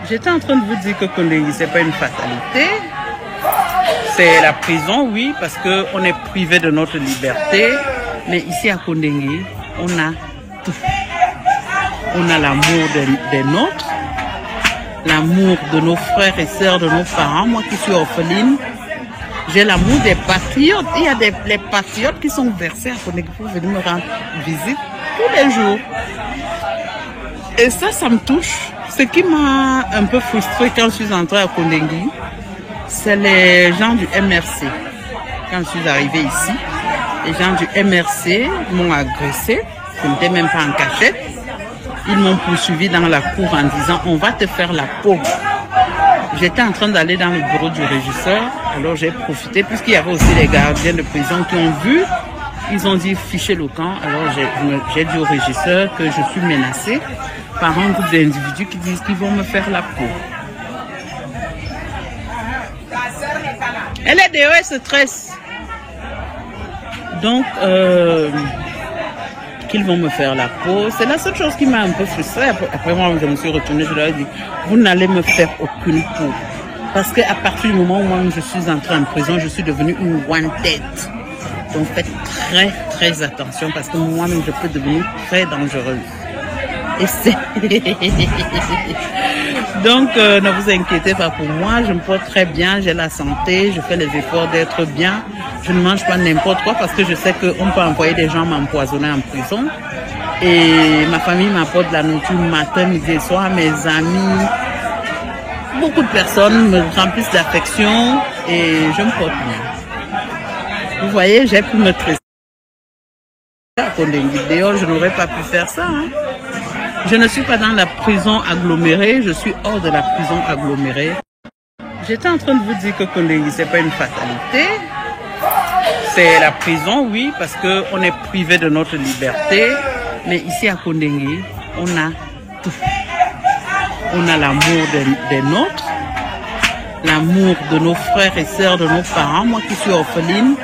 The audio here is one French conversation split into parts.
J'étais en train de vous dire que Kondengui, ce n'est pas une fatalité. C'est la prison, oui, parce qu'on est privé de notre liberté. Mais ici à Kondengui, on a tout. On a l'amour des nôtres, l'amour de nos frères et sœurs, de nos parents. Moi qui suis orpheline, j'ai l'amour des patriotes. Il y a les patriotes qui sont versés à Kondengui pour venir me rendre visite tous les jours. Et ça me touche. Ce qui m'a un peu frustrée quand je suis entrée à Kondengui, c'est les gens du MRC. Quand je suis arrivée ici, les gens du MRC m'ont agressée. Je n'étais même pas en cachette. Ils m'ont poursuivi dans la cour en disant « on va te faire la peau ». J'étais en train d'aller dans le bureau du régisseur, alors j'ai profité, puisqu'il y avait aussi les gardiens de prison qui ont vu. Ils ont dit « fichez le camp ». Alors j'ai dit au régisseur que je suis menacée par un groupe d'individus qui disent qu'ils vont me faire la peau. Elle est dehors, elle se stresse. Donc, qu'ils vont me faire la peau. C'est la seule chose qui m'a un peu frustrée. Après moi, je me suis retournée, je leur ai dit, vous n'allez me faire aucune peau. Parce qu'à partir du moment où moi, je suis entrée en prison, je suis devenue une wanted. Donc faites très très attention parce que moi-même, je peux devenir très dangereuse. Et c'est... Donc, ne vous inquiétez pas pour moi, je me porte très bien, j'ai la santé, je fais les efforts d'être bien. Je ne mange pas n'importe quoi parce que je sais qu'on peut envoyer des gens m'empoisonner en prison. Et ma famille m'apporte de la nourriture matin, midi et soir, mes amis. Beaucoup de personnes me remplissent d'affection et je me porte bien. Vous voyez, j'ai pu me tresser. À Kondengui, dehors, je n'aurais pas pu faire ça. Hein. Je ne suis pas dans la prison agglomérée, je suis hors de la prison agglomérée. J'étais en train de vous dire que Kondengui, ce n'est pas une fatalité. C'est la prison, oui, parce qu'on est privé de notre liberté. Mais ici à Kondengui, on a tout. On a l'amour des nôtres, l'amour de nos frères et sœurs, de nos parents. Moi qui suis orpheline,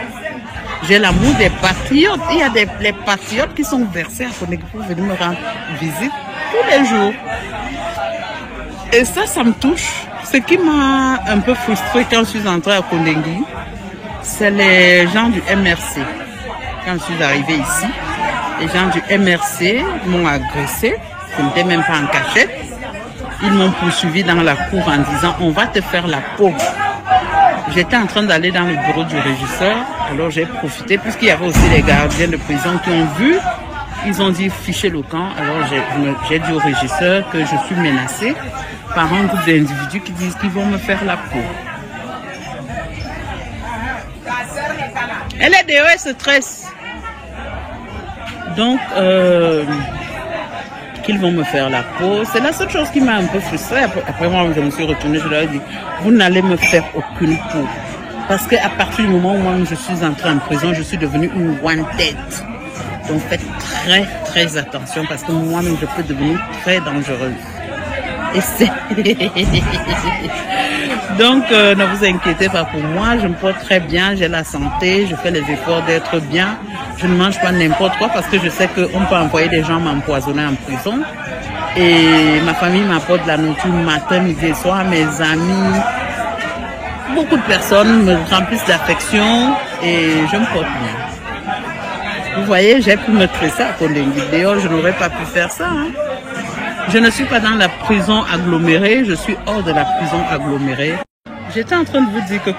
j'ai l'amour des patriotes. Il y a les patriotes qui sont versés à Kondengui pour venir me rendre visite tous les jours. Et ça me touche. Ce qui m'a un peu frustrée quand je suis entrée à Kondengui, c'est les gens du MRC. Quand je suis arrivée ici, les gens du MRC m'ont agressée. Je n'étais même pas en cachette. Ils m'ont poursuivi dans la cour en disant « on va te faire la peau ». J'étais en train d'aller dans le bureau du régisseur, alors j'ai profité, puisqu'il y avait aussi les gardiens de prison qui ont vu. Ils ont dit « fichez le camp ». Alors j'ai dit au régisseur que je suis menacée par un groupe d'individus qui disent qu'ils vont me faire la peau. Elle est dehors, elle se stresse. Donc, qu'ils vont me faire la peau. C'est la seule chose qui m'a un peu frustrée. Après moi, je me suis retournée, je leur ai dit, vous n'allez me faire aucune peau. Parce qu'à partir du moment où moi, je suis entrée en prison, je suis devenue une wanted. Donc faites très très attention parce que moi-même, je peux devenir très dangereuse. Et c'est... Donc, ne vous inquiétez pas pour moi, je me porte très bien, j'ai la santé, je fais les efforts d'être bien. Je ne mange pas n'importe quoi parce que je sais qu'on peut envoyer des gens m'empoisonner en prison. Et ma famille m'apporte de la nourriture matin, midi et soir, mes amis. Beaucoup de personnes me remplissent d'affection et je me porte bien. Vous voyez, j'ai pu me tresser à Kondengui. Dehors, je n'aurais pas pu faire ça. Hein. Je ne suis pas dans la prison agglomérée, je suis hors de la prison agglomérée. J'étais en train de vous dire que